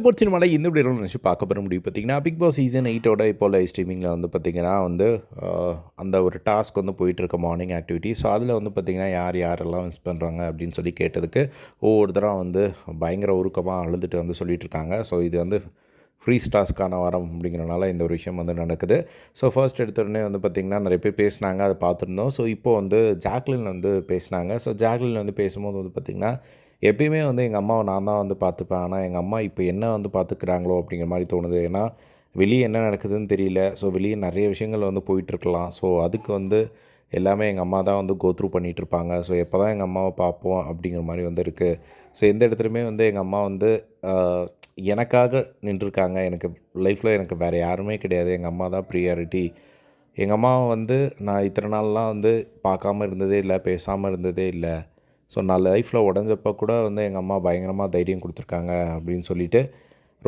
Sports சினிமாவில் இந்த இப்படி நினச்சி பார்க்க போகிற முடியும் பார்த்திங்கன்னா பிக் பாஸ் சீசன் 8ஓட இப்போ லைவ் ஸ்ட்ரீமிங்கில் வந்து பார்த்திங்கன்னா வந்து அந்த ஒரு டாஸ்க் வந்து போயிட்டுருக்க மார்னிங் ஆக்டிவிட்டி. ஸோ அதில் வந்து பார்த்திங்கன்னா யாரெல்லாம் மிஸ் பண்ணுறாங்க அப்படின்னு சொல்லி கேட்டதுக்கு ஒவ்வொருத்தராக வந்து பயங்கர உருக்கமாக அழுதுட்டு வந்து சொல்லிகிட்டு இருக்காங்க. ஸோ இது வந்து ஃப்ரீஸ் டாஸ்க்கான வாரம் அப்படிங்கிறனால இந்த ஒரு விஷயம் வந்து நடக்குது. ஸோ ஃபர்ஸ்ட் எடுத்தோடனே வந்து பார்த்திங்கன்னா நிறைய பேர் பேசினாங்க, அதை பார்த்துருந்தோம். ஸோ இப்போது வந்து ஜாக்லின் வந்து பேசினாங்க. ஸோ ஜாக்லின் வந்து பேசும்போது வந்து பார்த்திங்கன்னா எப்பயுமே வந்து எங்கள் அம்மாவை நான் தான் வந்து பார்த்துப்பேன். ஆனால் எங்கள் அம்மா இப்போ என்ன வந்து பார்த்துக்கிறாங்களோ அப்படிங்கிற மாதிரி தோணுது. ஏன்னா வெளியே என்ன நடக்குதுன்னு தெரியல. ஸோ வெளியே நிறைய விஷயங்கள் வந்து போயிட்டுருக்கலாம். ஸோ அதுக்கு வந்து எல்லாமே எங்கள் அம்மா தான் வந்து த்ரூ பண்ணிகிட்ருப்பாங்க. ஸோ எப்போ தான் எங்கள் அம்மாவை பார்ப்போம் அப்படிங்கிற மாதிரி வந்து இருக்குது. ஸோ எந்த இடத்துலையுமே வந்து எங்கள் அம்மா வந்து எனக்காக நின்றுருக்காங்க. எனக்கு லைஃப்பில் எனக்கு வேறு யாருமே கிடையாது. எங்கள் அம்மா தான் ப்ரியாரிட்டி. எங்கள் அம்மாவை வந்து நான் இத்தனை நாள்லாம் வந்து பார்க்காம இருந்ததே இல்லை, பேசாமல் இருந்ததே இல்லை. ஸோ நான் லைஃப்பில் உடஞ்சப்போ கூட வந்து எங்கள் அம்மா பயங்கரமாக தைரியம் கொடுத்துருக்காங்க அப்படின்னு சொல்லிவிட்டு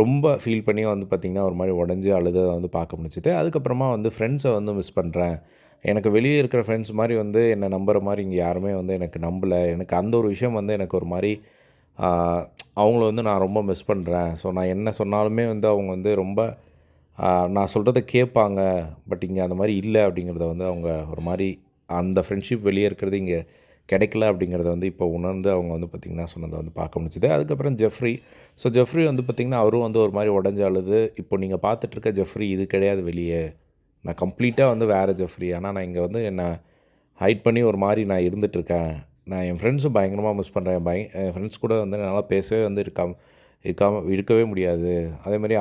ரொம்ப ஃபீல் பண்ணி வந்து பார்த்திங்கன்னா ஒரு மாதிரி உடஞ்சி அழுத வந்து பார்க்க முடிஞ்சுது. அதுக்கப்புறமா வந்து ஃப்ரெண்ட்ஸை வந்து மிஸ் பண்ணுறேன். எனக்கு வெளியே இருக்கிற ஃப்ரெண்ட்ஸ் மாதிரி வந்து என்னை நம்புகிற மாதிரி இங்கே யாருமே வந்து எனக்கு நம்பலை. எனக்கு அந்த ஒரு விஷயம் வந்து எனக்கு ஒரு மாதிரி அவங்கள வந்து நான் ரொம்ப மிஸ் பண்ணுறேன். ஸோ நான் என்ன சொன்னாலுமே வந்து அவங்க வந்து ரொம்ப நான் சொல்கிறத கேட்பாங்க. பட் இங்கே அந்த மாதிரி இல்லை அப்படிங்கிறத வந்து அவங்க ஒரு மாதிரி அந்த ஃப்ரெண்ட்ஷிப் வெளியே இருக்கிறது இங்கே கிடைக்கல அப்படிங்கிறத வந்து இப்போ உணர்ந்து அவங்க வந்து பார்த்திங்கன்னா சொன்னதை வந்து பார்க்க முடிஞ்சுது. அதுக்கப்புறம் ஜெஃப்ரி. ஸோ ஜெஃப்ரி வந்து பார்த்திங்கன்னா அவரும் வந்து ஒரு மாதிரி உடஞ்சி அழுது, இப்போ நீங்கள் பார்த்துட்ருக்க ஜெஃப்ரி இது கிடையாது வெளியே. நான் கம்ப்ளீட்டாக வந்து வேறு ஜெஃப்ரி. ஆனால் நான் இங்கே வந்து என்னை ஹைட் பண்ணி ஒரு மாதிரி நான் இருந்துகிட்ருக்கேன். நான் என் ஃப்ரெண்ட்ஸும் பயங்கரமாக மிஸ் பண்ணுறேன். என் ஃப்ரெண்ட்ஸ் கூட வந்து என்னால் பேசவே வந்து இருக்கவே முடியாது. அதேமாதிரி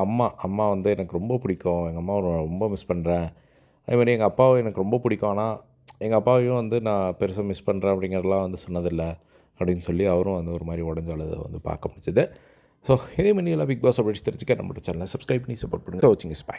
அம்மா வந்து எனக்கு ரொம்ப பிடிக்கும். எங்கள் அம்மாவை ரொம்ப மிஸ் பண்ணுறேன். அதேமாதிரி எங்கள் அப்பாவும் எனக்கு ரொம்ப பிடிக்கும். ஆனால் எங்கள் அப்பாவையும் வந்து நான் பெருசாக மிஸ் பண்ணுறேன் அப்படிங்கிறதெல்லாம் வந்து சொன்னதில்லை அப்படின்னு சொல்லி அவரும் வந்து ஒரு மாதிரி உடஞ்ச அழுதை வந்து பார்க்க முடிச்சது. ஸோ இதே மாதிரி எல்லாம் பிக் பாஸ் அப்டேட்ஸ் தெரிஞ்சுக்க நம்மளோட சேனலை சப்ஸ்கிரைப் பண்ணி சப்போர்ட் பண்ணுங்கள். வாட்சிங் இஸ் பை.